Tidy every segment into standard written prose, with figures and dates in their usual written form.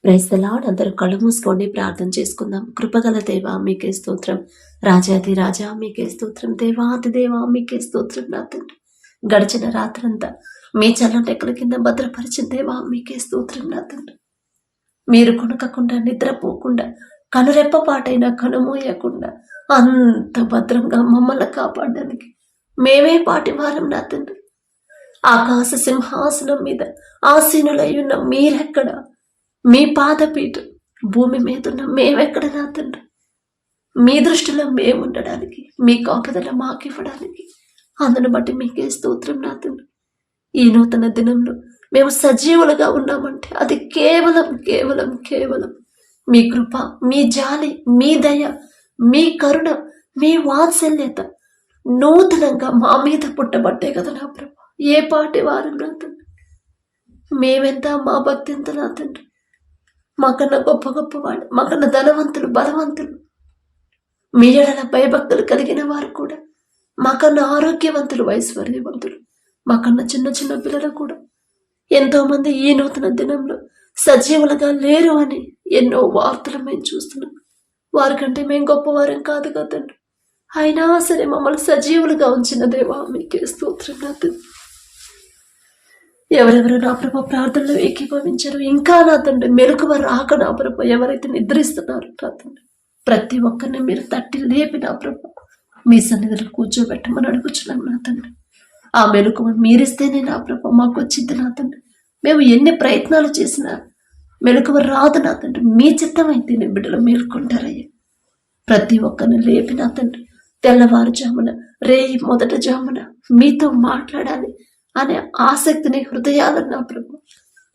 Praise the lord. అందరూ కళ్ళు మూసుకోండి, ప్రార్థన చేసుకుందాం. కృపగల దేవా మీకే స్తోత్రం, రాజాది రాజా మీకే స్తోత్రం, దేవాది దేవా మీకే స్తోత్రం. నా తండ్రి, గడిచిన రాత్రంతా మీ చల్లని రెక్కల కింద భద్రపరిచిన దేవా మీకే స్తోత్రం. నా తండ్రి, మీరు కొనకకుండా నిద్రపోకుండా కనురెప్పపాటైనా కనుమూయకుండా అంత భద్రంగా మమ్మల్ని కాపాడడానికి మేమే పాటి వారం. నా తండ్రి, ఆకాశ సింహాసనం మీద ఆసీనులై ఉన్న మీరెక్కడ, మీ పాదపీఠం భూమి మీదున్న మేమెక్కడ. నా తండ్రి, మీ దృష్టిలో మేముండడానికి, మీ కాపుదల మాకివ్వడానికి, అందును బట్టి మీకే స్తోత్రం. నా తండ్రి, ఈ నూతన దినంలో మేము సజీవులుగా ఉన్నామంటే అది కేవలం కేవలం కేవలం మీ కృప, మీ జాలి, మీ దయ, మీ కరుణ, మీ వాత్సల్యత నూతనంగా మా మీద పుట్టబట్టే కదా నా ప్రభు. ఏ పాటి వారు నా తండ్రి, మేమెంత, మా భక్తి ఎంత నా తండ్రి. మాకన్నా గొప్ప గొప్పవాడు, మాకన్నా ధనవంతులు, బలవంతులు, మీ ఎడల భయభక్తులు కలిగిన వారు కూడా, మాకన్నా ఆరోగ్యవంతులు, ఐశ్వర్యవంతులు, మాకన్నా చిన్న చిన్న పిల్లలు కూడా ఎంతో మంది ఈ నూతన దినంలో సజీవులుగా లేరు అని ఎన్నో వార్తలు మేము చూస్తున్నాం. వారికంటే మేము గొప్పవారం కాదు కదండి. అయినా సరే మమ్మల్ని సజీవులుగా ఉంచిన దేవా మీకే స్తోత్రం. నా తండ్రి, ఎవరెవరు నా ప్రభ ప్రార్థనలో ఏకీభవించారు, ఇంకా నా తండ్రి మెలకువ రాక నా ప్రభ ఎవరైతే నిద్రిస్తున్నారు నా తండ్రి, ప్రతి ఒక్కరిని మీరు తట్టి లేపి నా ప్రభ మీ సన్నిధిలో కూర్చోబెట్టమని అడుగుచున్నాం. నా తండ్రి, ఆ మెలకువ మీరిస్తేనే నా ప్రభ మాకు వచ్చింది. నా తండ్రి, మేము ఎన్ని ప్రయత్నాలు చేసినా మెలకువ రాదు. నా తండ్రి, మీ చిత్తమైతేనే బిడ్డలు మేల్కొంటారయ్యా. ప్రతి ఒక్కరిని లేపి నా తండ్రి, తెల్లవారుజామున రేయి మొదట జామున మీతో మాట్లాడాలి అనే ఆసక్తిని హృదయాలను నా ప్రభు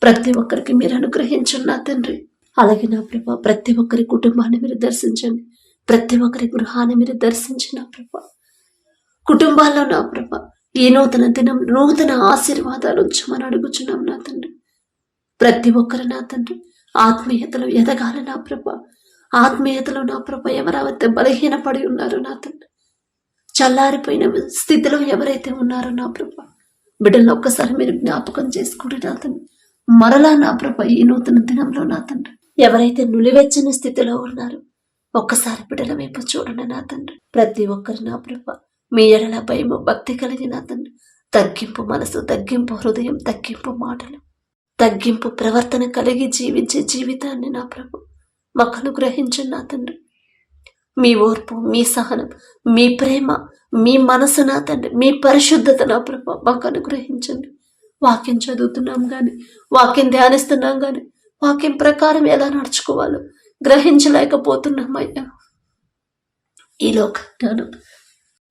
ప్రతి ఒక్కరికి మీరు అనుగ్రహించండి. నా తండ్రి, అలాగే నా ప్రభ ప్రతి ఒక్కరి కుటుంబాన్ని మీరు దర్శించండి, ప్రతి ఒక్కరి గృహాన్ని మీరు దర్శించి నా ప్రభ కుటుంబాల్లో నా ప్రభ ఈ నూతన దినం నూతన ఆశీర్వాదాలు ఉంచమని అడుగుచున్నాం. నా తండ్రి, ప్రతి ఒక్కరు నా తండ్రి ఆత్మీయతలో ఎదగాలి. నా ప్రభ ఆత్మీయతలో నా ప్రభ ఎవరైతే బలహీనపడి ఉన్నారో నా తండ్రి, చల్లారిపోయిన స్థితిలో ఎవరైతే ఉన్నారో నా ప్రభ బిడ్డలను ఒక్కసారి మీరు జ్ఞాపకం చేసుకోండి. నా తండ్రి, మరలా నా ప్రభ ఈ నూతన దినంలో నా తండ్రి ఎవరైతే నులివెచ్చని స్థితిలో ఉన్నారో ఒక్కసారి బిడ్డల వైపు చూడండి. నా తండ్రి, ప్రతి ఒక్కరు నా ప్రభ మీ ఎడల భయము భక్తి కలిగి నా తండ్రి తగ్గింపు మనసు, తగ్గింపు హృదయం, తగ్గింపు మాటలు, తగ్గింపు ప్రవర్తన కలిగి జీవించే జీవితాన్ని నా ప్రభు మాకు అనుగ్రహించండి. నా తండ్రి, మీ ఓర్పు, మీ సహనం, మీ ప్రేమ, మీ మనసు నా తండ్రి, మీ పరిశుద్ధత నా ప్రభు మాకు అనుగ్రహించండి. వాక్యం చదువుతున్నాం కానీ, వాక్యం ధ్యానిస్తున్నాం కానీ, వాక్యం ప్రకారం ఎలా నడుచుకోవాలో గ్రహించలేకపోతున్నాం అయ్యా. ఈ లోక జ్ఞానం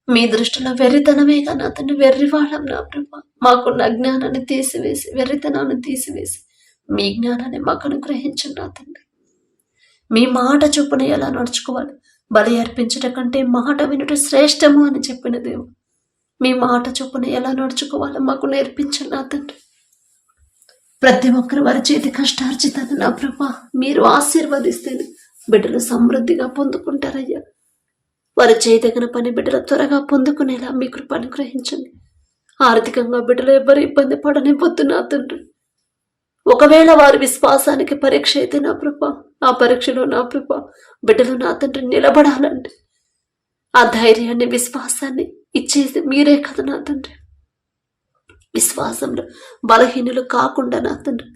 మీ దృష్టిలో వెర్రితనమేగా నా తండ్రి, వెర్రివాళ్ళం నా ప్రభు. మాకున్న అజ్ఞానాన్ని తీసివేసి, వెర్రితనాన్ని తీసివేసి మీ జ్ఞానాన్ని మాకు అనుగ్రహించండి. నా తండ్రి, మీ మాట చొప్పున ఎలా నడుచుకోవాలి, బలి అర్పించట కంటే మాట వినుట శ్రేష్టము అని చెప్పిన దేవు, మీ మాట చొప్పున ఎలా నడుచుకోవాలో మాకు నేర్పించండి. నా తండ్రి, ప్రతి ఒక్కరు వారి చేతి కష్టార్జితాన్ని నా ప్రభా మీరు ఆశీర్వదిస్తేనే బిడ్డలు సమృద్ధిగా పొందుకుంటారయ్యా. వారు చేయదగిన పని బిడ్డలు త్వరగా పొందుకునేలా మీ కృప అనుగ్రహించండి. ఆర్థికంగా బిడ్డలు ఎవ్వరు ఇబ్బంది పడనివ్వద్దు నా తండ్రి. ఒకవేళ వారి విశ్వాసానికి పరీక్ష అయితే నా ప్రభ ఆ పరీక్షలో నా ప్రభ బిడ్డలు నా తండ్రి నిలబడాలండి. ఆ ధైర్యాన్ని, విశ్వాసాన్ని ఇచ్చేది మీరే కదా నా తండ్రి. విశ్వాసంలో బలహీనులు కాకుండా నా తండ్రి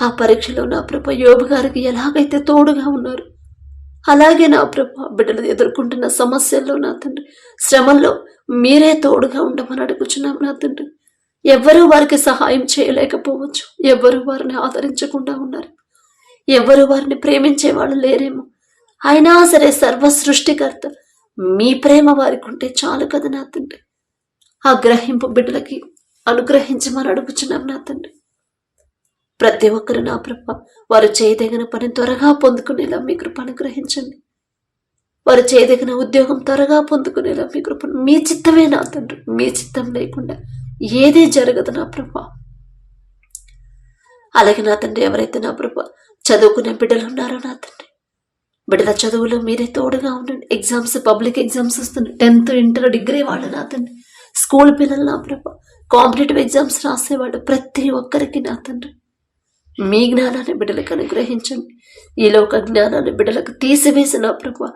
ఆ పరీక్షలో నా ప్రభ యోబు గారికి ఎలాగైతే తోడుగా ఉన్నారు అలాగే నా ప్రభ బిడ్డలు ఎదుర్కొంటున్న సమస్యల్లో నా తండ్రి శ్రమల్లో మీరే తోడుగా ఉండమని అడుగుచున్నాం. నా తండ్రి, ఎవ్వరూ వారికి సహాయం చేయలేకపోవచ్చు, ఎవ్వరూ వారిని ఆదరించకుండా ఉన్నారు, ఎవ్వరూ వారిని ప్రేమించే వాళ్ళు లేరేమో. అయినా సరే సర్వ సృష్టికర్త మీ ప్రేమ వారికి ఉంటే చాలు కదా నా తండ్రి. ఆ గ్రహింపు బిడ్డలకి అనుగ్రహించమని అడుగుచున్నాం. నా తండ్రి, ప్రతి ఒక్కరు నా ప్రభ వారు చేయదగిన పని త్వరగా పొందుకునేలా మీ కృప అనుగ్రహించండి. వారు చేయదగిన ఉద్యోగం త్వరగా పొందుకునేలా మీ కృప, మీ చిత్తమే నా తండ్రి, మీ చిత్తం లేకుండా ఏదీ జరగదు నా ప్రభ. అలాగే నా తండ్రి, ఎవరైతే నా ప్రభ చదువుకునే బిడ్డలు ఉన్నారో నా తండ్రి, బిడ్డల చదువులో మీరే తోడుగా ఉండండి. ఎగ్జామ్స్, పబ్లిక్ ఎగ్జామ్స్ వస్తున్నాయి, 10th, ఇంటర్, డిగ్రీ వాళ్ళు నా తండ్రి, స్కూల్ పిల్లలు నా ప్రభ కాంపిటేటివ్ ఎగ్జామ్స్ రాసేవాళ్ళు ప్రతి ఒక్కరికి నా తండ్రి మీ జ్ఞానాన్ని బిడ్డలకు అనుగ్రహించండి. ఈ లోక జ్ఞానాన్ని బిడ్డలకు తీసివేసిన ప్రభు,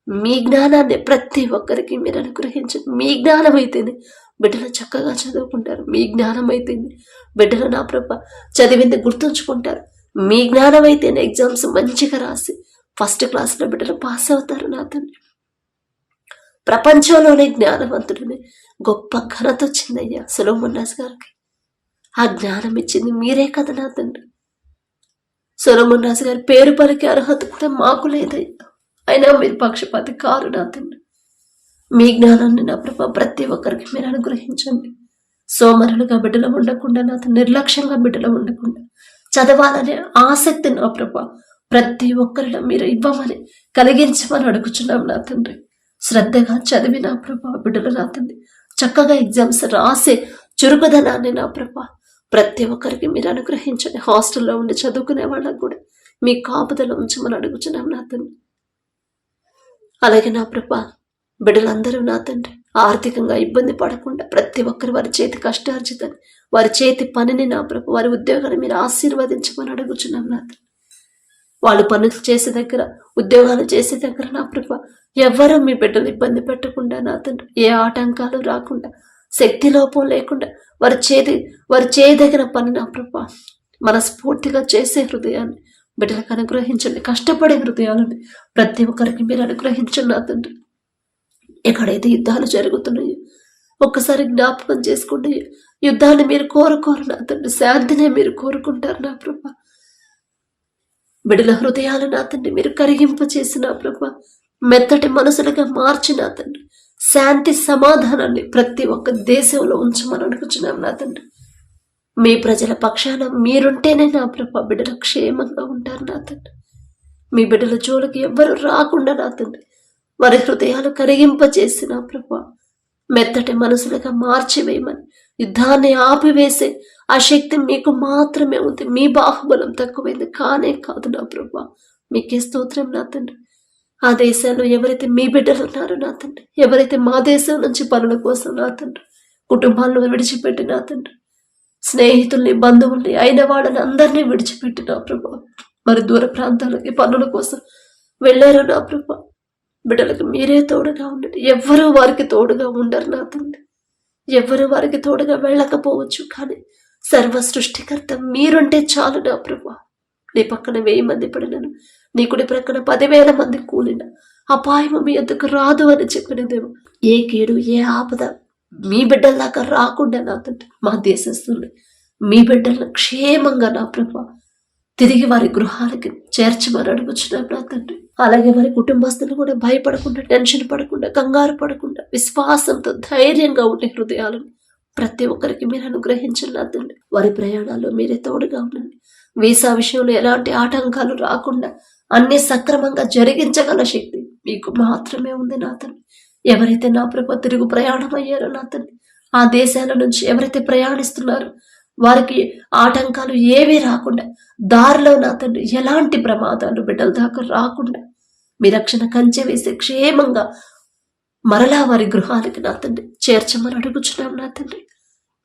మీ జ్ఞానాన్ని ప్రతి ఒక్కరికి మీరు అనుగ్రహించండి. మీ జ్ఞానం అయితేనే బిడ్డలు చక్కగా చదువుకుంటారు. మీ జ్ఞానం అయితేనే బిడ్డలు నా ప్రభు చదివింది గుర్తుంచుకుంటారు. మీ జ్ఞానం అయితేనే ఎగ్జామ్స్ మంచిగా రాసి ఫస్ట్ క్లాస్లో బిడ్డలు పాస్ అవుతారు. నా తండ్రి, ప్రపంచంలోనే జ్ఞానవంతుడిని గొప్ప ఘనత వచ్చిందయ్యా సొలొమోన్ రాజు గారికి. ఆ జ్ఞానం ఇచ్చింది మీరే కదా నా తండ్రి. సొలొమోన్ రాజు గారి పేరు పలికే అర్హత కూడా మాకు లేదయ్యా, అయినా మీరు పక్షపాతి కారు నా తండ్రి. మీ జ్ఞానాన్ని నా ప్రభా ప్రతి ఒక్కరికి మీరు అనుగ్రహించండి. సోమరులుగా బిడ్డలు ఉండకుండా నా తండ్రి, నిర్లక్ష్యంగా బిడ్డలు ఉండకుండా చదవాలనే ఆసక్తి నా ప్రభా ప్రతి ఒక్కరిలో మీరు ఇవ్వమని కలిగించమని అడుగుచున్నాం నా తండ్రి. శ్రద్ధగా చదివి నా ప్రభా బిడ్డలు నా తండ్రి చక్కగా ఎగ్జామ్స్ రాసే చురుకుదనాన్ని నా ప్రభా ప్రతి ఒక్కరికి మీరు అనుగ్రహించండి. హాస్టల్లో ఉండి చదువుకునే వాళ్ళకు కూడా మీ కాపుదల ఉంచమని అడుగుచున్నాం నా తండ్రి. అలాగే నా ప్రభా బిడ్డలందరూ నా తండ్రి ఆర్థికంగా ఇబ్బంది పడకుండా ప్రతి ఒక్కరు వారి చేతి కష్టార్జితాన్ని, వారి చేతి పనిని నా ప్రభు, వారి ఉద్యోగాన్ని మీరు ఆశీర్వదించమని అడుగుచున్నాం నా తండ్రి. వాళ్ళు పనులు చేసే దగ్గర, ఉద్యోగాలు చేసే దగ్గర నా ప్రభు ఎవ్వరూ మీ బిడ్డలు ఇబ్బంది పెట్టకుండా నా తండ్రి, ఏ ఆటంకాలు రాకుండా, శక్తి లోపం లేకుండా వారి చేయదగిన పని నా ప్రభు మనస్ఫూర్తిగా చేసే హృదయాన్ని బిడ్డలకు అనుగ్రహించండి. కష్టపడే హృదయాలని ప్రతి ఒక్కరికి మీరు అనుగ్రహించండి నా తండ్రి. ఎక్కడైతే యుద్ధాలు జరుగుతున్నాయో ఒక్కసారి జ్ఞాపకం చేసుకోండి. యుద్ధాన్ని మీరు కోరుకోరు నా తండ్రి, శాంతినే మీరు కోరుకుంటారు నా ప్రభా. బిడ్డల హృదయాలు నా తండ్రి మీరు కరిగింప చేసిన ప్రభా, మెత్తటి మనసులుగా మార్చిన తండ్రి, శాంతి సమాధానాన్ని ప్రతి ఒక్క దేశంలో ఉంచమని అడుగుచున్నాం నా తండ్రి. మీ ప్రజల పక్షాన మీరుంటేనే నా ప్రభా బిడ్డలు క్షేమంగా ఉంటారు నా తండ్రి. మీ బిడ్డల జోలికి ఎవ్వరు రాకుండా నా తండ్రి వారి హృదయాలు కరిగింపచేసి నా ప్రభా మెత్తటి మనసులుగా మార్చివేయమని, యుద్ధాన్ని ఆపివేసే ఆ శక్తి మీకు మాత్రమే ఉంది. మీ బాహుబలం తక్కువైంది కానే కాదు నా ప్రభా. మీకే స్తోత్రం నా తండ్రి. ఆ దేశాల్లో ఎవరైతే మీ బిడ్డలు ఉన్నారో నా తండ్రి, ఎవరైతే మా దేశం నుంచి పనుల కోసం నా తండ్రి కుటుంబాలను విడిచిపెట్టి నా తండ్రి, స్నేహితుల్ని బంధువుల్ని అయిన వాళ్ళని అందరినీ విడిచిపెట్టి నా ప్రభా మరి దూర ప్రాంతాలకి పనుల కోసం వెళ్ళారు నా ప్రభా. బిడ్డలకు మీరే తోడుగా ఉండండి. ఎవ్వరూ వారికి తోడుగా ఉండరు నా తండ్రి, ఎవ్వరూ వారికి తోడుగా వెళ్ళకపోవచ్చు, కానీ సర్వ సృష్టికర్త మీరుంటే చాలు నా ప్రభా. నీ పక్కన 1000 మంది పడినను, నీ కుడి ప్రక్కన 10,000 మంది కూలిన అపాయము మీ ఎద్దుకు రాదు అని చెప్పిన దేవు. ఏ కీడు ఏ ఆపద మీ బిడ్డల్లాగా రాకుండా నా తండ్రి మా దేశస్తుల్ని మీ బిడ్డలను క్షేమంగా నా ప్రభా తిరిగి వారి గృహాలకి చేర్చమని అడుగుచున్నాం నా తండ్రి. అలాగే వారి కుటుంబస్తులు కూడా భయపడకుండా, టెన్షన్ పడకుండా, కంగారు పడకుండా, విశ్వాసంతో ధైర్యంగా ఉండే హృదయాలను ప్రతి ఒక్కరికి మీరు అనుగ్రహించండి నా తండ్రి. వారి ప్రయాణాల్లో మీరే తోడుగా ఉండండి. వీసా విషయంలో ఎలాంటి ఆటంకాలు రాకుండా అన్ని సక్రమంగా జరిగించగల శక్తి మీకు మాత్రమే ఉంది నా తండ్రి. ఎవరైతే నా ప్రభు తిరుగు ప్రయాణం అయ్యారో నా తండ్రి, ఆ దేశాల నుంచి ఎవరైతే ప్రయాణిస్తున్నారో వారికి ఆటంకాలు ఏవీ రాకుండా, దారిలో నా తండ్రి ఎలాంటి ప్రమాదాలు బిడ్డల దాకా రాకుండా మీ రక్షణ కంచె వేసి క్షేమంగా మరలా వారి గృహాలకి నా తండ్రి చేర్చమని అడుగుచున్నాం నా తండ్రి.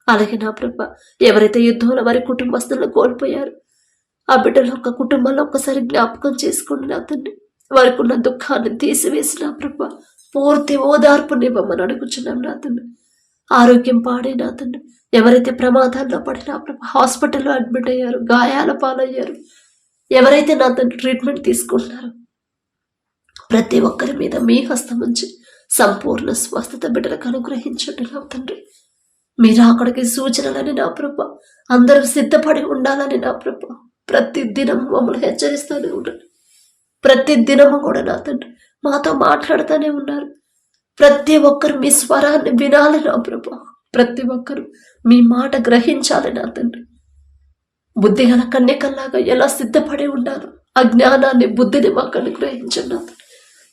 అలాగే నా ప్రభ ఎవరైతే యుద్ధంలో వారి కుటుంబస్తులను కోల్పోయారు ఆ బిడ్డల ఒక కుటుంబంలో ఒక్కసారి జ్ఞాపకం చేసుకోండి నా తండ్రి. వారికి ఉన్న దుఃఖాన్ని తీసివేసి నా ప్రభ పూర్తి ఓదార్పునివ్వమని అడుగుచున్నాం నా తండ్రి. ఆరోగ్యం పాడే నా తండ్రి ఎవరైతే ప్రమాదాల్లో పడి నా ప్రభ హాస్పిటల్లో అడ్మిట్ అయ్యారు, గాయాల పాలయ్యారు, ఎవరైతే నా తండ్రి ట్రీట్మెంట్ తీసుకుంటున్నారో ప్రతి ఒక్కరి మీద మీ హస్తం నుంచి సంపూర్ణ స్వస్థత బిడ్డలకు అనుగ్రహించండి నా తండ్రి. మీరు అక్కడికి సూచనలని నా ప్రభ అందరూ సిద్ధపడి ఉండాలని నా ప్రభ ప్రతి దినము మమ్మల్ని హెచ్చరిస్తూనే ఉండండి. ప్రతి దినము కూడా నా తండ్రి మాతో మాట్లాడుతూనే ఉన్నారు. ప్రతి ఒక్కరు మీ స్వరాన్ని వినాలి నా ప్రభ, ప్రతి ఒక్కరు మీ మాట గ్రహించాలి నా తండ్రి. బుద్ధి గల కన్యకల్లాగా ఎలా సిద్ధపడి ఉండాలి ఆ జ్ఞానాన్ని బుద్ధిని మాకు అనుగ్రహించండి నా తండ్రి.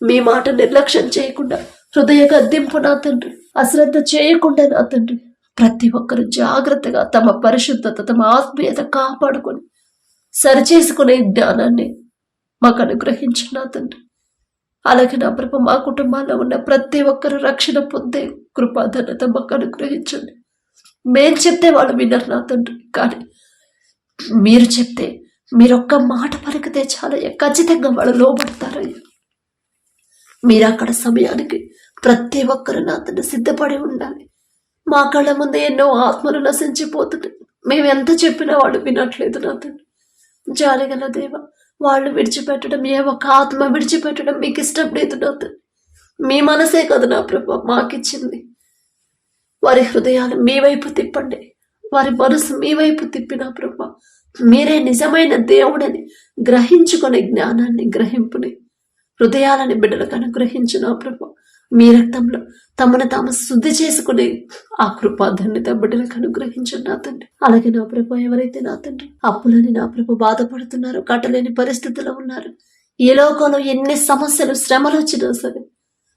మీ మాట నిర్లక్ష్యం చేయకుండా, హృదయ గద్దింపు నా తండ్రి అశ్రద్ధ చేయకుండా నా తండ్రి ప్రతి ఒక్కరు జాగ్రత్తగా తమ పరిశుద్ధత తమ ఆత్మీయత కాపాడుకొని సరిచేసుకునే జ్ఞానాన్ని మాకు అనుగ్రహించండి నా తండ్రి. అలాగే నా ప్రభ మా కుటుంబాల్లో ఉన్న ప్రతి ఒక్కరు రక్షణ పొందే కృపాధనత మాకు అనుగ్రహించండి. మేం చెప్తే వాళ్ళు వినరు నా తండ్రి, కానీ మీరు చెప్తే మీరొక్క మాట పలికితే చాలయ్యా, ఖచ్చితంగా వాళ్ళు లోబడతారయ్యా. మీరు అక్కడ సమయానికి ప్రతి ఒక్కరు నా తండ్రి సిద్ధపడి ఉండాలి. మా కళ్ళ ముందే ఎన్నో ఆత్మలు నశించిపోతున్నాయి. మేము ఎంత చెప్పినా వాళ్ళు వినట్లేదు నా తండ్రి. జాలిగల దేవ, వాళ్ళు విడిచిపెట్టడం, ఏ ఒక్క ఆత్మ విడిచిపెట్టడం మీకు ఇష్టం లేదు నా తండ్రి. మీ మనసే కదా నా ప్రభు మాకిచ్చింది. వారి హృదయాలు మీ వైపు తిప్పండి, వారి మనసు మీ వైపు తిప్పిన ప్రభు మీరే నిజమైన దేవుడని గ్రహించుకునే జ్ఞానాన్ని, గ్రహింపుని, హృదయాలని బిడ్డలకు అనుగ్రహించిన ప్రభు. మీ రక్తంలో తమను తాము శుద్ధి చేసుకునే ఆ కృపాధన్యత బిడ్డలకు అనుగ్రహించండి నా తండ్రి. అలాగే నా ప్రభు, ఎవరైతే నా తండ్రి అప్పులని నా ప్రభు బాధపడుతున్నారో, కట్టలేని పరిస్థితుల్లో ఉన్నారు, ఈ లోకంలో ఎన్ని సమస్యలు, శ్రమలు వచ్చినా సరే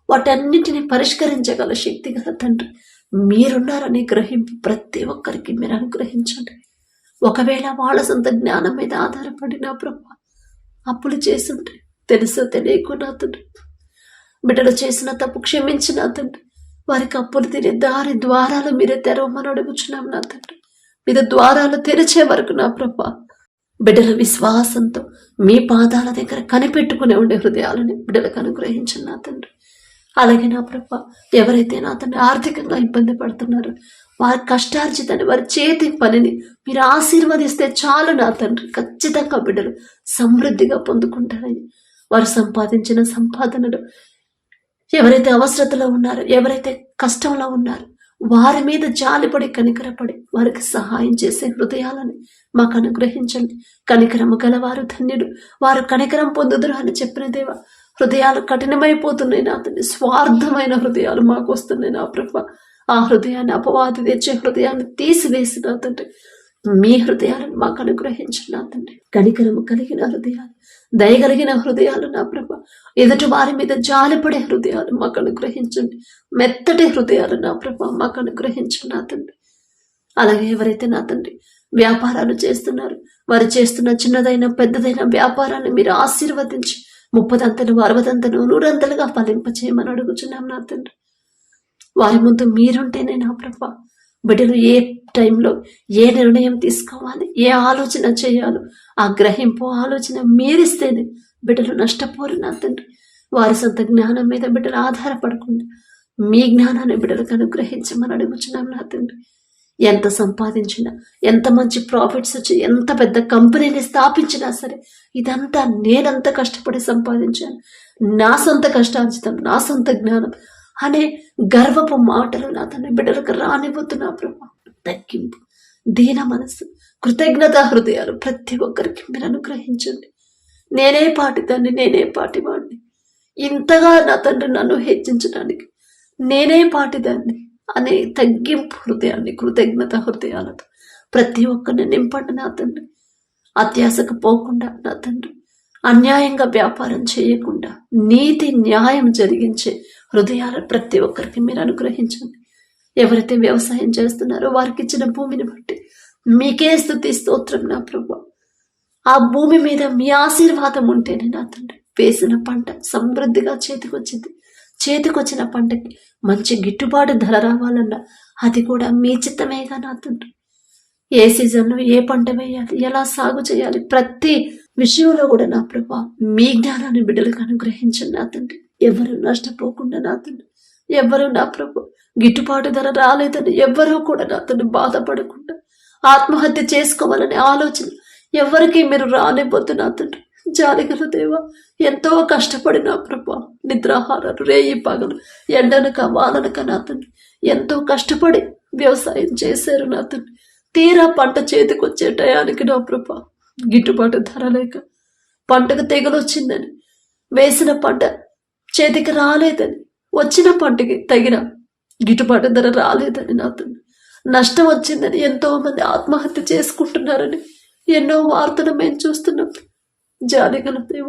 వాటన్నిటిని పరిష్కరించగల శక్తి గల తండ్రి మీరున్నారని గ్రహింపు ప్రతి ఒక్కరికి మీరు అనుగ్రహించండి. ఒకవేళ వాళ్ళ సొంత జ్ఞానం మీద ఆధారపడిన ప్రభు అప్పులు చేసుంటే, తెలుసో తెలియకు నా తండ్రి, బిడ్డలు చేసిన తప్పు క్షమించిన తండ్రి, వారికి అప్పులు తినే దారి ద్వారాలు మీరే తెరవమని అడుగుచున్నాం నా తండ్రి. మీరు ద్వారాలు తెరిచే వరకు నా ప్రభు బిడ్డల విశ్వాసంతో మీ పాదాల దగ్గర కనిపెట్టుకునే ఉండే హృదయాలని బిడ్డలకు అనుగ్రహించిన నా తండ్రి. అలాగే నా ప్రభు, ఎవరైతే నా తండ్రి ఆర్థికంగా ఇబ్బంది పడుతున్నారో, వారి కష్టార్జితాన్ని, వారి చేతి పనిని మీరు ఆశీర్వదిస్తే చాలు నా తండ్రి. ఖచ్చితంగా బిడ్డలు సమృద్ధిగా పొందుకుంటారని, వారు సంపాదించిన సంపాదనలు, ఎవరైతే అవసరతలో ఉన్నారో, ఎవరైతే కష్టంలో ఉన్నారో వారి మీద జాలిపడి కనికరపడి వారికి సహాయం చేసే హృదయాలని మాకు అనుగ్రహించండి. కనికరము గలవారు ధన్యుడు, వారు కనికరం పొందుదురు అని చెప్పిన దేవ. హృదయాలు కఠినమైపోతున్నాయి నా తండ్రి, స్వార్థమైన హృదయాలు మాకు వస్తున్నాయి నా ప్రభు. ఆ హృదయాన్ని, అపవాది తెచ్చే హృదయాన్ని తీసివేసి నా తండ్రి మీ హృదయాలను మాకు అనుగ్రహించండి నా తండ్రి. కనికరము కలిగిన హృదయాలు, దయగలిగిన హృదయాలు నా ప్రభు, ఎదుటి వారి మీద జాలిపడే హృదయాలు మాకు అనుగ్రహించండి. మెత్తటి హృదయాలు నా ప్రభు మాకు అనుగ్రహించండి నా తండ్రి. అలాగే ఎవరైతే నా తండ్రి వ్యాపారాలు చేస్తున్నారు, వారు చేస్తున్న చిన్నదైన పెద్దదైన వ్యాపారాన్ని మీరు ఆశీర్వదించి 30 60 100 ఫలింపచేయమని అడుగుచున్నాం నా తండ్రి. వారి ముందు మీరుంటేనే నా ప్రభు బిడ్డలు ఏ టైంలో ఏ నిర్ణయం తీసుకోవాలి, ఏ ఆలోచన చేయాలో ఆ గ్రహింపు, ఆలోచన మీరిస్తేనే బిడ్డలు నష్టపోరు నా తండ్రి. వారి సొంత జ్ఞానం మీద బిడ్డలు ఆధారపడకుండా మీ జ్ఞానాన్ని బిడ్డలకు అనుగ్రహించమని అడుగుచున్నాం నా తండ్రి. ఎంత సంపాదించినా, ఎంత మంచి ప్రాఫిట్స్ వచ్చి, ఎంత పెద్ద కంపెనీని స్థాపించినా సరే ఇదంతా నేనంత కష్టపడి సంపాదించాను, నా సొంత కష్టార్జితం, నా సొంత జ్ఞానం అనే గర్వపు మాటలు నా తండ్రి బిడ్డలకు రానివ్వద్దు నా ప్రభు. తగ్గింపు, దీన మనసు, కృతజ్ఞత హృదయాలు ప్రతి ఒక్కరికి మీరు అనుగ్రహించండి. నేనే పాటిదాన్ని, నేనే పాటివాడిని, ఇంతగా నా తండ్రి నన్ను హెచ్చించడానికి నేనే పాటిదాన్ని అనే తగ్గింపు హృదయాన్ని, కృతజ్ఞత హృదయాలతో ప్రతి ఒక్కరిని నింపండి నా తండ్రి. అత్యాశకు పోకుండా నా తండ్రి, అన్యాయంగా వ్యాపారం చేయకుండా నీతి న్యాయం జరిగించే హృదయాలు ప్రతి ఒక్కరికి మీరు అనుగ్రహించండి. ఎవరైతే వ్యవసాయం చేస్తున్నారో వారికి ఇచ్చిన భూమిని బట్టి మీకే స్తుతి స్తోత్రం నా ప్రభు. ఆ భూమి మీద మీ ఆశీర్వాదం ఉంటేనే నా తండ్రి వేసిన పంట సమృద్ధిగా చేతికొచ్చింది. చేతికొచ్చిన పంటకి మంచి గిట్టుబాటు ధర రావాలన్నా అది కూడా మీ చిత్తమేగా నా తండ్రి. ఏ సీజన్లో ఏ పంట వేయాలి, ఎలా సాగు చేయాలి, ప్రతి విషయంలో కూడా నా ప్రభు మీ జ్ఞానాన్ని బిడ్డలకు అనుగ్రహించండి నా తండ్రి. ఎవరు నష్టపోకుండా నా తండ్రి, ఎవరు నా ప్రభు గిట్టుబాటు ధర రాలేదని ఎవరూ కూడా నా తండ్రి బాధపడకుండా ఆత్మహత్య చేసుకోవాలనే ఆలోచన ఎవరికి మీరు రానివ్వద్దు నా తండ్రి. జాలిగల దేవ, ఎంతో కష్టపడి నా ప్రభు నిద్రాహారాలు, రేయి పగలు, ఎండనక వాననక నా తండ్రి ఎంతో కష్టపడి వ్యవసాయం చేశారు నా తండ్రి. తీరా పంట చేతికొచ్చే టయానికి నా ప్రభు గిట్టుబాటు ధర లేక, పంటకు తెగులు వచ్చిందని, వేసిన పంట చేతికి రాలేదని, వచ్చిన పంటకి తగిన గిట్టుబాటు ధర రాలేదని నా తండ్రి, నష్టం వచ్చిందని ఎంతో మంది ఆత్మహత్య చేసుకుంటున్నారని ఎన్నో వార్తలు మేము చూస్తున్నాం. జాలిగల దేవ,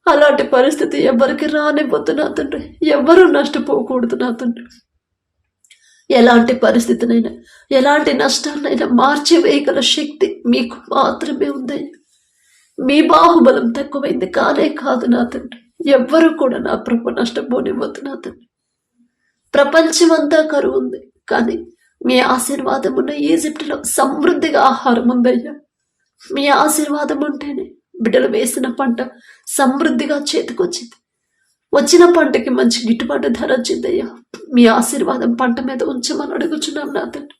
అలాంటి పరిస్థితి ఎవరికి రానివ్వద్దు నా తండ్రి. ఎవరూ నష్టపోకూడదు నా తండ్రి. ఎలాంటి పరిస్థితినైనా, ఎలాంటి నష్టాన్నైనా మార్చివేయగల శక్తి మీకు మాత్రమే ఉందయ్యా. మీ బాహుబలం తక్కువైంది కానే కాదు నా తండ్రి. ఎవ్వరూ కూడా నా ప్రభు నష్టపోనివ్వద్దు నా తండ్రి. ప్రపంచమంతా కరువు ఉంది, కానీ మీ ఆశీర్వాదం ఉన్న ఈజిప్టులో సమృద్ధిగా ఆహారం ఉందయ్యా. మీ ఆశీర్వాదం ఉంటేనే బిడ్డలు వేసిన పంట సమృద్ధిగా చేతికొచ్చింది. వచ్చిన పంటకి మంచి గిట్టుబాటు ధర వచ్చిందయ్యా. మీ ఆశీర్వాదం పంట మీద ఉంచమని అడుగుచున్నాం నా తండ్రి.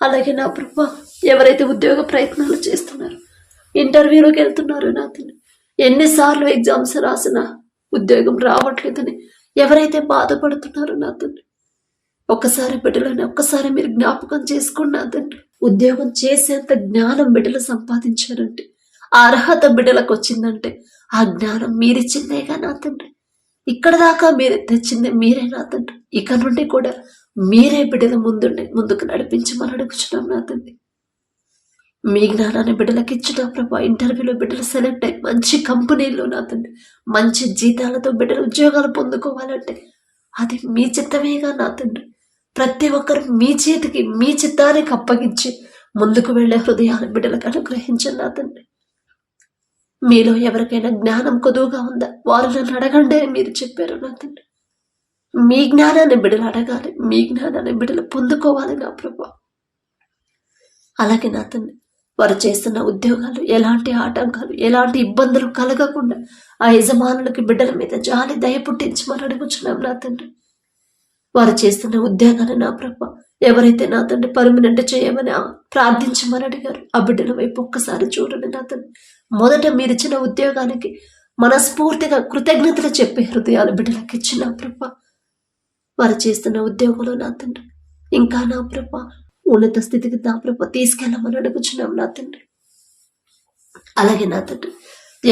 అలాగే నా ప్రభా, ఎవరైతే ఉద్యోగ ప్రయత్నాలు చేస్తున్నారు, ఇంటర్వ్యూలోకి వెళ్తున్నారు నా తండ్రి, ఎన్నిసార్లు ఎగ్జామ్స్ రాసినా ఉద్యోగం రావట్లేదని ఎవరైతే బాధపడుతున్నారో నా తండ్రి, ఒక్కసారి బిడ్డలని ఒక్కసారి మీరు జ్ఞాపకం చేసుకోండి నా తండ్రి. ఉద్యోగం చేసేంత జ్ఞానం బిడ్డలు సంపాదించారంటే, ఆ అర్హత బిడ్డలకు వచ్చిందంటే ఆ జ్ఞానం మీరిచ్చిందేగా నా తండ్రి. ఇక్కడ దాకా మీరు తెచ్చింది మీరే నా తండ్రి. ఇక నుండి కూడా మీరే బిడ్డల ముందుకు నడిపించమని అడుగుచున్నాం నా తండ్రి. మీ జ్ఞానాన్ని బిడ్డలకు ఇచ్చిన ప్రభా, ఇంటర్వ్యూలో బిడ్డలు సెలెక్ట్ అయ్యి మంచి కంపెనీల్లో నా తండ్రి మంచి జీతాలతో బిడ్డలు ఉద్యోగాలు పొందుకోవాలంటే అది మీ చిత్తమేగా నా తండ్రి. ప్రతి ఒక్కరు మీ చేతికి మీ చిత్తానికి అప్పగించి ముందుకు వెళ్లే హృదయాలు బిడ్డలకు అనుగ్రహించండి నా తండ్రి. మీలో ఎవరికైనా జ్ఞానం కొదువుగా ఉందా, వారు నన్ను అడగండి అని మీరు చెప్పారు నా తండ్రి. మీ జ్ఞానాన్ని బిడ్డలు అడగాలి, మీ జ్ఞానాన్ని బిడ్డలు పొందుకోవాలి నా ప్రభా. అలాగే నా తండ్రి, వారు చేస్తున్న ఉద్యోగాలు ఎలాంటి ఆటంకాలు ఎలాంటి ఇబ్బందులు కలగకుండా ఆ యజమానులకి బిడ్డల మీద జాలి దయ పుట్టించమని అడుగుచున్నాం నా తండ్రి. వారు చేస్తున్న ఉద్యోగాలు నా ప్రభా, ఎవరైతే నా తండ్రి పర్మనెంట్ చేయమని ప్రార్థించమని అడిగారు, ఆ బిడ్డల వైపు ఒక్కసారి చూడండి నా తండ్రి. మొదట మీరిచ్చిన ఉద్యోగానికి మనస్ఫూర్తిగా కృతజ్ఞతలు చెప్పే హృదయాలు బిడ్డలకు ఇచ్చిన ప్రభా. వారు చేస్తున్న ఉద్యోగంలో నా తండ్రి ఇంకా నా ప్రభా ఉన్నత స్థితికి నా ప్రభా తీసుకెళ్ళమని అడుగుచున్నాం నా తండ్రి. అలాగే నా తండ్రి,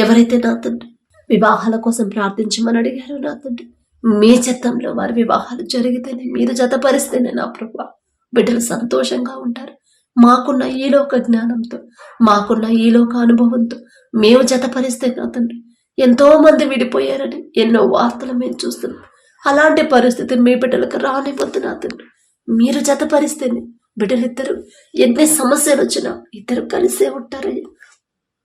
ఎవరైతే నా తండ్రి వివాహాల కోసం ప్రార్థించమని అడిగారో నా తండ్రి, మీ చిత్తంలో వారి వివాహాలు జరిగితేనే, మీరు జతపరిస్తేనే నా ప్రభా బిడ్డలు సంతోషంగా ఉంటారు. మాకున్న ఈలోక జ్ఞానంతో, మాకున్న ఈలోక అనుభవంతో మేము జతపరిస్తే నా తండ్రి, ఎంతో మంది విడిపోయారని ఎన్నో వార్తలు మేము చూస్తున్నాం. అలాంటి పరిస్థితి మీ బిడ్డలకు రానివ్వద్దు నా తండ్రి. మీరు జతపరిస్తేనే బిడ్డలిద్దరు ఎన్ని సమస్యలు వచ్చినా ఇద్దరు కలిసే ఉంటారయ్యా.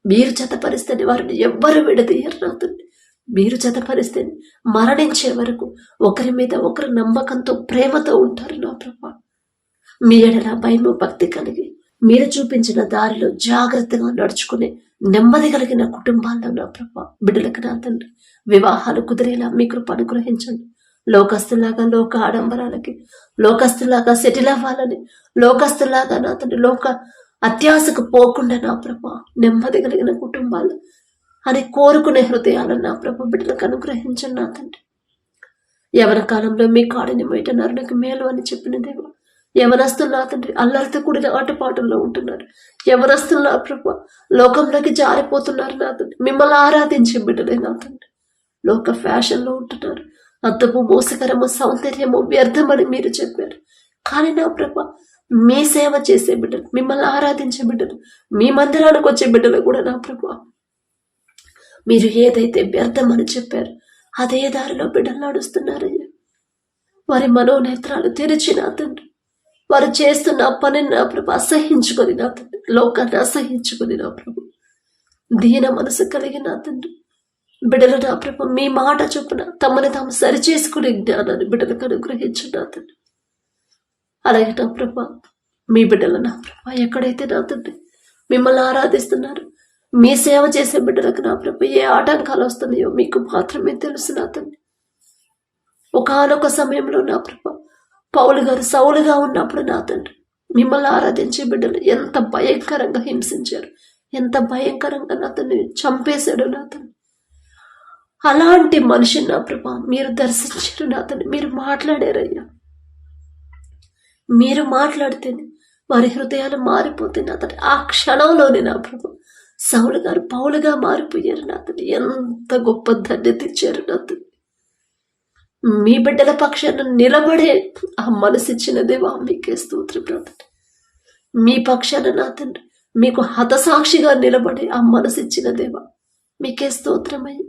మీరు జతపరిస్తేనే వారిని ఎవ్వరు విడదీయరు నా తండ్రి. మీరు జతపరిస్తేనే మరణించే వరకు ఒకరి మీద ఒకరు నమ్మకంతో ప్రేమతో ఉంటారు నా ప్రభా. మీ ఎడల భయము భక్తి కలిగి మీరు చూపించిన దారిలో జాగ్రత్తగా నడుచుకునే నెమ్మది కలిగిన కుటుంబాల్లో నా ప్రభా బిడ్డలకు నా తండ్రి వివాహాలు కుదిరేలా మీ కృప అనుగ్రహించండి. లోకస్తులాగా లోక ఆడంబరాలకి, లోకస్తులాగా సెటిల్ అవ్వాలని, లోకస్తులాగా నా తండ్రి లోక అత్యాశకు పోకుండా నా ప్రభా నెమ్మది కలిగిన కుటుంబాలు అని కోరుకునే హృదయాలను నా ప్రభా బిడ్డలకు అనుగ్రహించండి నా తండ్రి. యవన కాలంలో మీ కాడిని మొయట నరునికి మేలు అని చెప్పిన దేవా, యవనస్తులు నా తండ్రి అల్లరితో కూడిన ఆటపాటల్లో ఉంటున్నారు. యవనస్తులు నా ప్రభా లోకంలోకి జారిపోతున్నారు నా తండ్రి. మిమ్మల్ని ఆరాధించే బిడ్డలే నా తండ్రి లోక ఫ్యాషన్లో ఉంటున్నారు. అద్దము మోసకరము సౌందర్యము వ్యర్థమని మీరు చెప్పారు. కానీ నా ప్రభా మీ సేవ చేసే బిడ్డలు, మిమ్మల్ని ఆరాధించే బిడ్డలు, మీ మందిరానికి వచ్చే బిడ్డలు కూడా నా ప్రభా మీరు ఏదైతే వ్యర్థమని చెప్పారు అదే దారిలో బిడ్డలు నడుస్తున్నారయ్యా. వారి మనోనేత్రాలు తెరిచి నా తండ్రి వారు చేస్తున్న పనిని నా ప్రభు అసహించుకొని నా తండ్రి, లోకాన్ని అసహించుకొని నా ప్రభు దీన మనసు కలిగి నా తండ్రి బిడ్డలు నా ప్రభు మీ మాట చొప్పున తమని తాము సరిచేసుకునే జ్ఞానాన్ని బిడ్డలకు అనుగ్రహించు నా తండ్రి. అలాగే నా ప్రభు మీ బిడ్డలు నా ప్రభు ఎక్కడైతే నా తండ్రి మిమ్మల్ని ఆరాధిస్తున్నారు, మీ సేవ చేసే బిడ్డలకు నా ప్రభు ఏ ఆటంకాలు వస్తున్నాయో మీకు మాత్రమే తెలుసు నా తండ్రి. ఒకానొక సమయంలో నా ప్రభు పౌలు గారు సౌలుగా ఉన్నప్పుడు నా తండ్రి మిమ్మల్ని ఆరాధించే బిడ్డలు ఎంత భయంకరంగా హింసించారు, ఎంత భయంకరంగా నా తండ్రి చంపేశాడు నా తండ్రి. అలాంటి మనిషిని నా ప్రభా మీరు దర్శించారు నా తండ్రి. మీరు మాట్లాడారయ్యా. మీరు మాట్లాడితేనే వారి హృదయాలు మారిపోతే నా తండ్రి ఆ క్షణంలోనే నా ప్రభు సౌలు గారు పౌలుగా మారిపోయారు నా తండ్రి. ఎంత గొప్ప ధన్యత ఇచ్చారు నా తండ్రి. మీ బిడ్డల పక్షాన నిలబడే ఆ మనసు ఇచ్చిన దేవా మీకే స్తోత్రం నా తండ్రి. మీ పక్షాన నా తండ్రి మీకు హతసాక్షిగా నిలబడే ఆ మనసు ఇచ్చిన దేవా మీకే స్తోత్రమయ్య.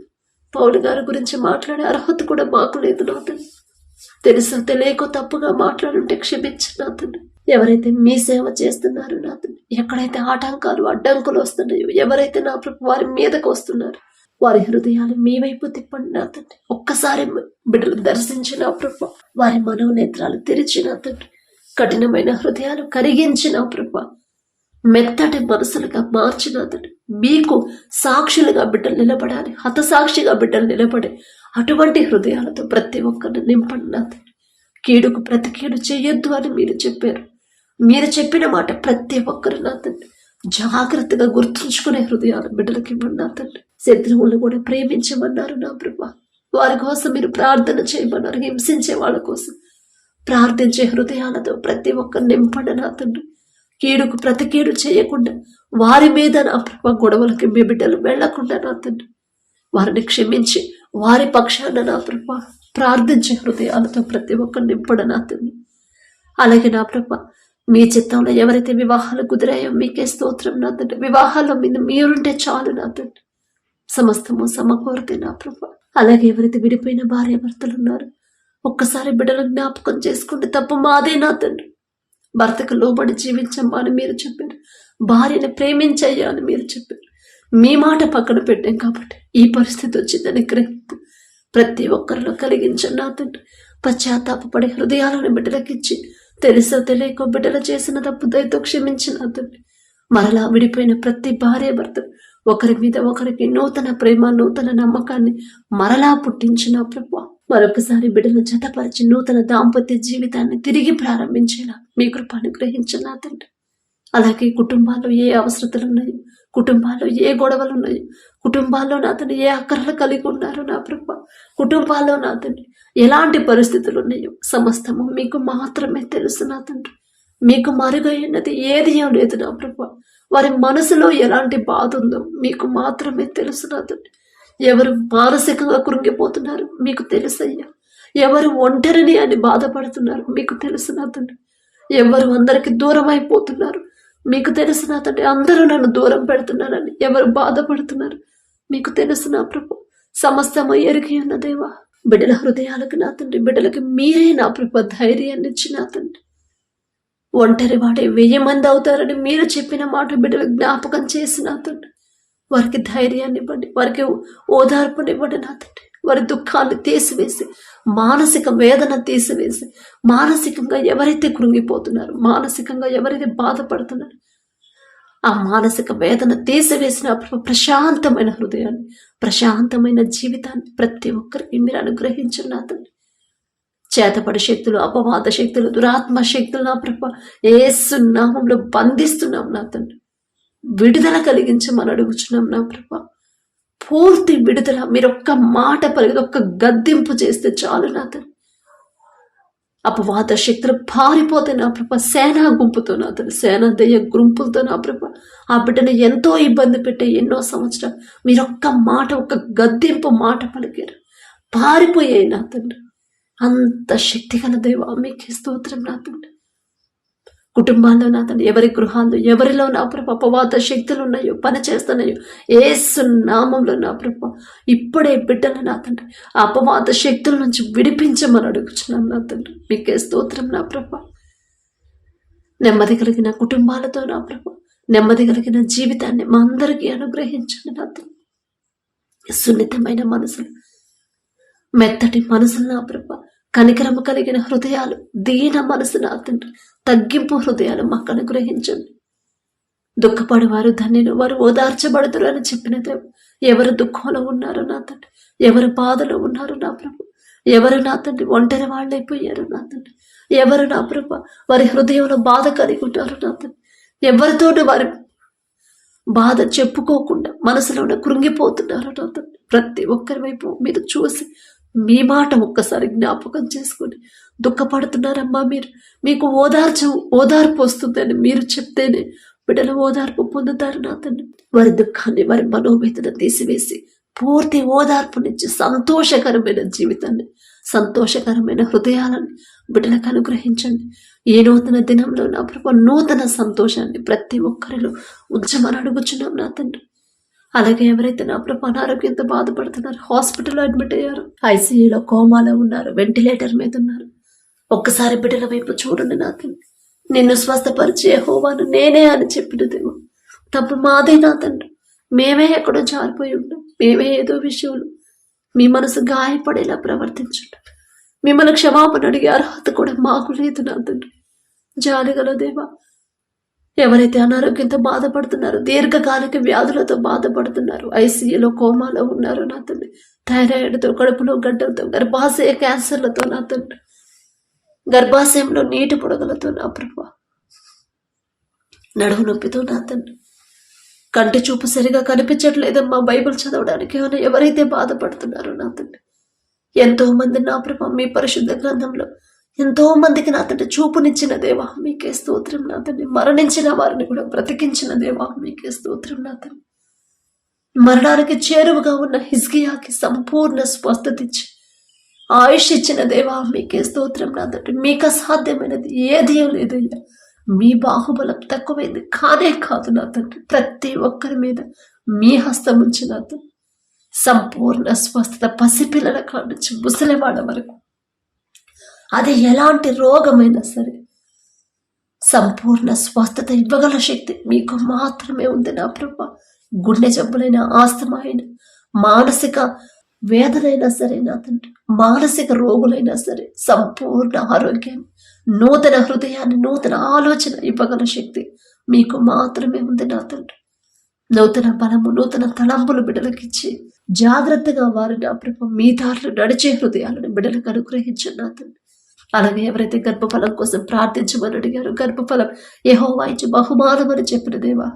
పౌలు గారి గురించి మాట్లాడే అర్హత కూడా మాకు లేదు నా తండ్రి. తెలుసో తెలియకో తప్పుగా మాట్లాడుంటే క్షమించు నా తండ్రి. ఎవరైతే మీ సేవ చేస్తున్నారు నా తండ్రి, ఎక్కడైతే ఆటంకాలు అడ్డంకులు వస్తున్నాయో, ఎవరైతే నా ప్రభు వారి మీదకు వస్తున్నారు వారి హృదయాలు మీ వైపు తిప్పండి నా తండ్రి. ఒక్కసారి బిడ్డలు దర్శించిన ప్రభు వారి మనోనేత్రాలు తెరిచిన తండ్రి, కఠినమైన హృదయాలు కరిగించిన ప్రభు మెత్తటి మనసులుగా మార్చిన తండ్రి, మీకు సాక్షులుగా బిడ్డలు నిలబడాలి, హతసాక్షిగా బిడ్డలు నిలబడే అటువంటి హృదయాలతో ప్రతి ఒక్కరిని నింపండి నా తండ్రి. కీడుకు ప్రతి కీడు చేయొద్దు అని మీరు చెప్పారు. మీరు చెప్పిన మాట ప్రతి ఒక్కరు నా తండ్రి జాగ్రత్తగా గుర్తుంచుకునే హృదయాలు బిడ్డలకి ఇవ్వండి నా తండ్రి. శత్రువులను కూడా ప్రేమించమన్నారు నా ప్రభా. వారి కోసం మీరు ప్రార్థన చేయమన్నారు. హింసించే వాళ్ళ కోసం ప్రార్థించే హృదయాలతో ప్రతి ఒక్కరు నింపండి నా తండ్రి. కీడుకు ప్రతి కీడు చేయకుండా వారి మీద నా ప్రభా గొడవలకి మీ బిడ్డలు వెళ్లకుండా నా తండ్రి వారిని క్షమించి వారి పక్షాన నా ప్రభా ప్రార్థించే హృదయాలతో ప్రతి ఒక్కరు నింపండి నా తండ్రి. అలాగే నా ప్రభా మీ చిత్తంలో ఎవరైతే వివాహాలు కుదిరాయో మీకే స్తోత్రం నా తండ్రి. వివాహాల్లో మీద మీరుంటే చాలు నా తండ్రి. సమస్తము సమకూరితే నా ప్రభా. అలాగే ఎవరైతే విడిపోయిన భార్య భర్తలు ఉన్నారో ఒక్కసారి బిడ్డలు జ్ఞాపకం చేసుకుంటే తప్పు మాదే నా తండ్రి. భర్తకు లోబడి జీవించమ్మా అని మీరు చెప్పారు. భార్యని ప్రేమించయ్యా అని మీరు చెప్పారు. మీ మాట పక్కన పెట్టాం కాబట్టి ఈ పరిస్థితి వచ్చిందని గ్రహింపు ప్రతి ఒక్కరిలో కలిగించండి నా తండ్రి. పశ్చాత్తాపపడే హృదయాలను బిడ్డలకిచ్చి తెలుసో తెలియకో బిడ్డలు చేసిన తప్పు దయతో క్షమించిన తండ్రి. మరలా విడిపోయిన ప్రతి భార్య భర్త ఒకరి మీద ఒకరికి నూతన ప్రేమ నూతన నమ్మకాన్ని మరలా పుట్టించిన ప్రభు మరొకసారి బిడ్డలు జతపరిచి నూతన దాంపత్య జీవితాన్ని తిరిగి ప్రారంభించేలా మీ కృప అనుగ్రహించిన తండ్రి. అలాగే కుటుంబాల్లో ఏ అవసరతలు ఉన్నాయో, కుటుంబాల్లో ఏ గొడవలు ఉన్నాయో, కుటుంబాల్లో నా తండ్రి ఏ అక్కరలు కలిగి ఉన్నారు నా ప్రభు, కుటుంబాల్లో నా తండ్రి ఎలాంటి పరిస్థితులు ఉన్నాయో సమస్తము మీకు మాత్రమే తెలుసు నా తండ్రి. మీకు మరుగైనది ఏది లేదు నా ప్రభు. వారి మనసులో ఎలాంటి బాధ ఉందో మీకు మాత్రమే తెలుసు నా తండ్రి. ఎవరు మానసికంగా కృంగిపోతున్నారు మీకు తెలుసయ్యా. ఎవరు ఒంటరిని అని బాధపడుతున్నారు మీకు తెలుసు నా తండ్రి. ఎవరు అందరికి దూరం అయిపోతున్నారు మీకు తెలుసు నా తండ్రి. అందరూ నన్ను దూరం పెడుతున్నారని ఎవరు బాధపడుతున్నారు మీకు తెలుసు నా ప్రభు. సమస్తము ఎరిగి ఉన్న దేవా, బిడ్డల హృదయాలకు నా తండ్రి, బిడ్డలకి మీరే నా ప్రభు ధైర్యాన్ని ఇచ్చి నా తండ్రి. ఒంటరి వాడే 1000 మంది అవుతారని మీరు చెప్పిన మాట బిడ్డలు జ్ఞాపకం చేసి నా తండ్రి వారికి ధైర్యాన్ని ఇవ్వండి, వారికి ఓదార్పునివ్వండి నా తండ్రి. వారి దుఃఖాన్ని తీసివేసి మానసిక వేదన తీసివేసి మానసికంగా ఎవరైతే కృంగిపోతున్నారు, మానసికంగా ఎవరైతే బాధపడుతున్నారు ఆ మానసిక వేదన తీసివేసిన ప్రశాంతమైన హృదయాన్ని, ప్రశాంతమైన జీవితాన్ని ప్రతి ఒక్కరికి మీరు అనుగ్రహించండి నా తండ్రి. చేతపడి శక్తులు, అపవాద శక్తులు, దురాత్మ శక్తులు నా ప్రభ యేసు నామములో బంధిస్తున్నాం నా తండ్రి. విడుదల కలిగించమని అడుగుచున్నాం నా ప్రభ. పూర్తి విడుదల మీరు ఒక్క మాట పలికి ఒక్క గద్దింపు చేస్తే చాలు నా తండ్రి. అపవాద శక్తులు పారిపోతే నా ప్రభ సేనా గుంపుతో నా తండ్రి, సేనా దయ్య గుంపులతో నా ప్రభ ఆ బిడ్డను ఎంతో ఇబ్బంది పెట్టే ఎన్నో సంవత్సరాలు మీరు ఒక్క మాట ఒక్క గద్దింపు మాట పలికారు, పారిపోయాయి నా తండ్రి. అంత శక్తిగల దైవ మీకే స్తోత్రం నా తండ్రి. కుటుంబాల్లో నా తండ్రి ఎవరి గృహాల్లో ఎవరిలో నా ప్రభ అపవాద శక్తులు ఉన్నాయో పని చేస్తున్నాయో యేసు నామంలో నా ప్రభ ఇప్పుడే బిడ్డలు నా తండ్రి ఆ అపవాద శక్తుల నుంచి విడిపించమని అడుగుచున్నాం నా తండ్రి. మీకే స్తోత్రం నా ప్రభ. నెమ్మది కలిగిన కుటుంబాలతో నా ప్రభ నెమ్మది కలిగిన జీవితాన్ని మా అందరికీ అనుగ్రహించండి నా తండ్రి. సున్నితమైన మనసులు, మెత్తటి మనసులు నా ప్రభ, కనికరము కలిగిన హృదయాలు, దీన మనసు నా తండ్రి, తగ్గింపు హృదయాలు మాకు అనుగ్రహించండి. దుఃఖపడి వారు ధన్యులు, వారు ఓదార్చబడతారు అని చెప్పిన దేవ. ఎవరు దుఃఖంలో ఉన్నారో నా తండ్రి, ఎవరు బాధలో ఉన్నారు నా ప్రభు, ఎవరు నా తండ్రి ఒంటరి వాళ్ళైపోయారు నా తండ్రి, ఎవరు నా ప్రభ వారి హృదయంలో బాధ కలిగి ఉన్నారు నా తండ్రి, ఎవరితోటి వారి బాధ చెప్పుకోకుండా మనసులోనే కృంగిపోతున్నారు నా తండ్రి. ప్రతి ఒక్కరి వైపు మీరు చూసి మీ మాట ఒక్కసారి జ్ఞాపకం చేసుకుని దుఃఖపడుతున్నారమ్మా మీరు, మీకు ఓదార్పు వస్తుందని మీరు చెప్తేనే బిడ్డల ఓదార్పు పొందుతారు నా తండ్రి. వారి దుఃఖాన్ని వారి మనోవేదన తీసివేసి పూర్తి ఓదార్పునిచ్చి సంతోషకరమైన జీవితాన్ని, సంతోషకరమైన హృదయాలను బిడ్డలకు అనుగ్రహించండి. ఏ నూతన దినంలో నా ప్రభు నూతన సంతోషాన్ని ప్రతి ఒక్కరిలో ఉంచమని అడుగుచున్నాం నా తండ్రి. అలాగే ఎవరైతే నా ప్రభు అనారోగ్యంతో బాధపడుతున్నారు, హాస్పిటల్లో అడ్మిట్ అయ్యారు, ఐసీయూలో కోమాలో ఉన్నారు, వెంటిలేటర్ మీద ఉన్నారు, ఒక్కసారి బిడ్డల వైపు చూడండి నా తండ్రి. నిన్ను స్వస్థపరిచే యెహోవాను నేనే అని చెప్పిన దేవు. తప్పు మాదే నా తండ్రి. మేమే ఎక్కడో జారిపోయి ఉంటాం, మేమే ఏదో విషయంలో మీ మనసు గాయపడేలా ప్రవర్తించుంటాం. మిమ్మల్ని క్షమాపణ అడిగే అర్హత కూడా మాకు లేదు నా తండ్రి. జాలిగల దేవా, ఎవరైతే అనారోగ్యంతో బాధపడుతున్నారో, దీర్ఘకాలిక వ్యాధులతో బాధపడుతున్నారు, ఐసీయూలో కోమాలో ఉన్నారు నా తండ్రి, థైరాయిడ్తో, కడుపులో గడ్డలతో, గర్భాశయ క్యాన్సర్లతో నా తండ్రి, గర్భాశయంలో నీటి పొడగలతో నా ప్రభా, నడుము నొప్పితో నా తండ్రి, కంటి చూపు సరిగా కనిపించట్లేదమ్మా బైబిల్ చదవడానికి అని ఎవరైతే బాధపడుతున్నారో నా తండ్రి, ఎంతో మంది నా ప్రభా మీ పరిశుద్ధ గ్రంథంలో ఎంతో మందికి నా తండ్రి చూపునిచ్చిన దేవా మీకే స్తోత్రం నా తండ్రి, మరణించిన వారిని కూడా బ్రతికించిన దేవా మీకే స్తోత్రం నా తండ్రి, మరణానికి చేరువగా ఉన్న హిజ్కియాకి సంపూర్ణ స్వస్థత ఇచ్చి ఆయుష్ ఇచ్చిన దేవా మీకే స్తోత్రం నా తండ్రి. మీకు అసాధ్యమైనది ఏదీ లేదయ్యా. మీ బాహుబలం తక్కువైంది కానే కాదు నా తండ్రి. ప్రతి ఒక్కరి మీద మీ హస్తం ఉంచి నా తండ్రి సంపూర్ణ స్వస్థత, పసిపిల్లల కాడ నుంచి ముసలివాడ వరకు, అది ఎలాంటి రోగమైనా సరే సంపూర్ణ స్వస్థత ఇవ్వగల శక్తి మీకు మాత్రమే ఉంది నా ప్రభా. గుండె జబ్బులైన, ఆస్తమా అయినా, మానసిక వేదనైనా సరే నా తండ్రి, మానసిక రోగులైనా సరే సంపూర్ణ ఆరోగ్యాన్ని, నూతన హృదయాన్ని, నూతన ఆలోచన ఇవ్వగల శక్తి మీకు మాత్రమే ఉంది నా తండ్రి. నూతన బలము, నూతన తలంపులు బిడ్డలకిచ్చి జాగ్రత్తగా వారు నా ప్రభు మీ దారిలో నడిచే హృదయాలను బిడ్డలకు అనుగ్రహించండి నా తండ్రి. అలాగే ఎవరైతే గర్భఫలం కోసం ప్రార్థించమని అడిగారో, గర్భఫలం యెహోవా ఇచ్చే బహుమానం అని చెప్పిన దేవా,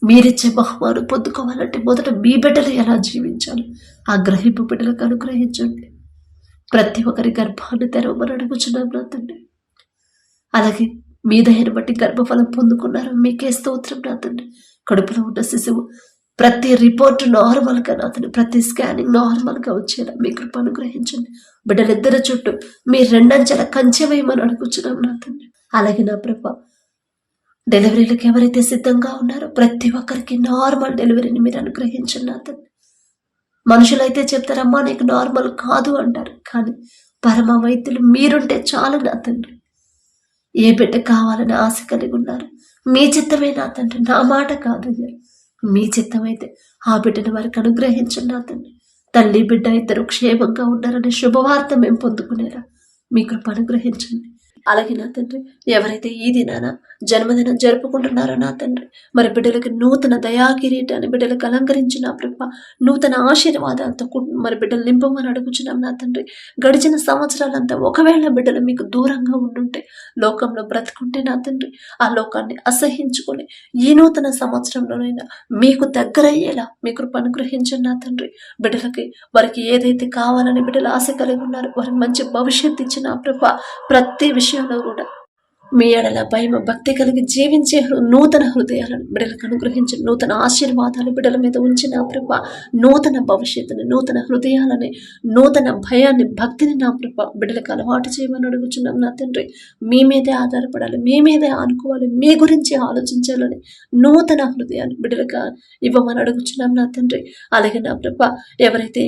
మీరిచ్చే బహుమానం పొందుకోవాలంటే మొదట మీ బిడ్డలు ఎలా జీవించాలి ఆ గ్రహింపు బిడ్డలకు అనుగ్రహించండి. ప్రతి ఒక్కరి గర్భాన్ని తెరవమని అడుగుచున్నాం నా తండ్రి. అలాగే మీ దయను బట్టి గర్భఫలం పొందుకున్నారు, మీకే స్తోత్రం నా తండ్రి. కడుపులో ఉన్న శిశువు ప్రతి రిపోర్ట్ నార్మల్గా నా తండ్రి, ప్రతి స్కానింగ్ నార్మల్గా వచ్చేలా మీ కృప అనుగ్రహించండి. బిడ్డలిద్దరి చుట్టూ మీ రెండంచెల కంచె వేయమని అడుగుచున్నాం నా తండ్రి. అలాగే నా ప్రభ డెలివరీలకు ఎవరైతే సిద్ధంగా ఉన్నారో ప్రతి ఒక్కరికి నార్మల్ డెలివరీని మీరు అనుగ్రహించండి నా తండ్రి. మనుషులైతే చెప్తారమ్మా నీకు నార్మల్ కాదు అంటారు, కానీ పరమ వైద్యులు మీరుంటే చాలు నా తండ్రి. ఏ బిడ్డ కావాలని ఆశ కలిగి ఉన్నారు, మీ చిత్తమే నా తండ్రి, నా మాట కాదు, మీ చిత్తమైతే ఆ బిడ్డను వారికి అనుగ్రహించండి నా తండ్రి. తల్లి బిడ్డ ఇద్దరు క్షేమంగా ఉన్నారనే శుభవార్త మేము పొందుకునేలా మీ కృప అనుగ్రహించండి. అలాగే నా తండ్రి ఎవరైతే ఈ దినాన జన్మదినం జరుపుకుంటున్నారో నా తండ్రి, మరి బిడ్డలకి నూతన దయాకిరీటాన్ని బిడ్డలకు అలంకరించిన ప్రభ, నూతన ఆశీర్వాదాలతో మరి బిడ్డలు నింపమని అడుగుచున్నాం నా తండ్రి. గడిచిన సంవత్సరాలంతా ఒకవేళ బిడ్డలు మీకు దూరంగా ఉండుంటే, లోకంలో బ్రతుకుంటే నా తండ్రి, ఆ లోకాన్ని అసహించుకొని ఈ నూతన సంవత్సరంలోనైనా మీకు దగ్గరయ్యేలా మీ కృప అనుగ్రహించండి నా తండ్రి. బిడ్డలకి వారికి ఏదైతే కావాలని బిడ్డలు ఆశ కలిగి ఉన్నారో వారికి మంచి భవిష్యత్తు ఇచ్చిన ప్రభ, ప్రతి విషయంలో కూడా మీ ఎడల భయం భక్తి కలిగి జీవించే నూతన హృదయాలను బిడ్డలకు అనుగ్రహించి, నూతన ఆశీర్వాదాలు బిడ్డల మీద ఉంచిన ప్రభ, నూతన భవిష్యత్తుని, నూతన హృదయాలని, నూతన భయాన్ని, భక్తిని నా ప్రభ బిడ్డలకు అలవాటు చేయమని అడుగుచున్నాం నా తండ్రి. మీ మీదే ఆధారపడాలి, మీ మీదే ఆనుకోవాలి, మీ గురించి ఆలోచించాలని నూతన హృదయాన్ని బిడ్డలకు ఇవ్వమని అడుగుచున్నాం నా తండ్రి. అలాగే నా ప్రభ ఎవరైతే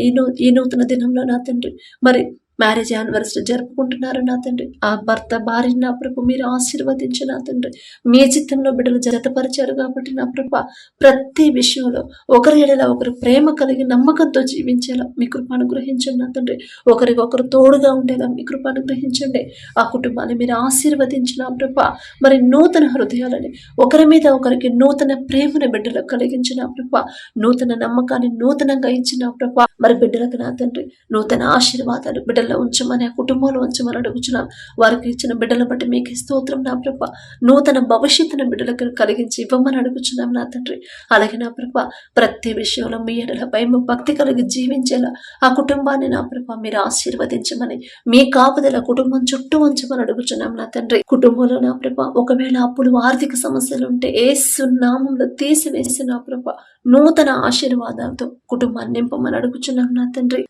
ఈ నూతన దినంలో నా తండ్రి మరి మ్యారేజ్ యానివర్సరీ జరుపుకుంటున్నారు నా తండ్రి, ఆ భర్త భార్యని నా ప్రభు మీరు ఆశీర్వదించి నా తండ్రి, మీ చిత్తంలో బిడ్డలు జతపరిచారు కాబట్టి నా ప్రభ ప్రతి విషయంలో ఒకరి ఎడల ఒకరు ప్రేమ కలిగి నమ్మకంతో జీవించేలా మీ కృప అనుగ్రహించండి నా తండ్రి. ఒకరికొకరు తోడుగా ఉండేలా మీ కృప అనుగ్రహించండి. ఆ కుటుంబాన్ని మీరు ఆశీర్వదించిన ప్రభ, మరి నూతన హృదయాలని, ఒకరి మీద ఒకరికి నూతన ప్రేమను బిడ్డలకు కలిగించిన ప్రభ, నూతన నమ్మకాన్ని నూతనంగా ఇచ్చిన ప్రభ, మరి బిడ్డలకు నా తండ్రి నూతన ఆశీర్వాదాలు బిడ్డలు ఉంచమని, ఆ కుటుంబంలో ఉంచమని అడుగుచున్నాం. వారికి ఇచ్చిన బిడ్డల బట్టి మీకు స్తోత్రం నా ప్రభ, నూతన భవిష్యత్తును బిడ్డలకు కలిగించి ఇవ్వమని అడుగుచున్నాం నా తండ్రి. అలాగే నా ప్రభ ప్రతి విషయంలో మీ ఎడల భయం భక్తి కలిగి జీవించేలా ఆ కుటుంబాన్ని నా ప్రభ మీరు ఆశీర్వదించమని, మీ కాపుదల కుటుంబం చుట్టూ ఉంచమని అడుగుచున్నాం నా తండ్రి. కుటుంబంలో నా ప్రభ ఒకవేళ అప్పులు, ఆర్థిక సమస్యలు ఉంటే యేసు నామములో తీసివేసి నా ప్రభ నూతన ఆశీర్వాదాలతో కుటుంబాన్ని నింపమని అడుగుచున్నాం నా తండ్రి.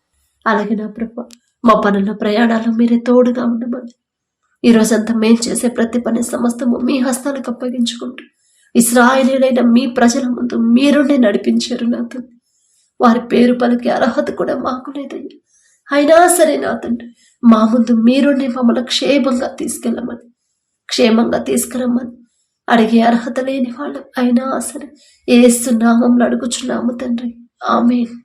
అలాగే నా ప్రభ మా పనుల ప్రయాణాలు మీరే తోడుగా ఉండమని, ఈరోజంతా మేము చేసే ప్రతి పని సమస్తము మీ హస్తాలకు అప్పగించుకుంటూ ఇశ్రాయేలీయులైన మీ ప్రజల ముందు మీరుండే నడిపించారు నా తండ్రి. వారి పేరు పలికే అర్హత కూడా మాకు లేదయ్యా, అయినా సరే నా తండ్రి మా ముందు మీరుండే మమ్మల్ని క్షేమంగా తీసుకురమ్మని అడిగే అర్హత లేని వాళ్ళం అయినా సరే యేసు నామములో అడుగుచున్నాము తండ్రి. ఆమేన్.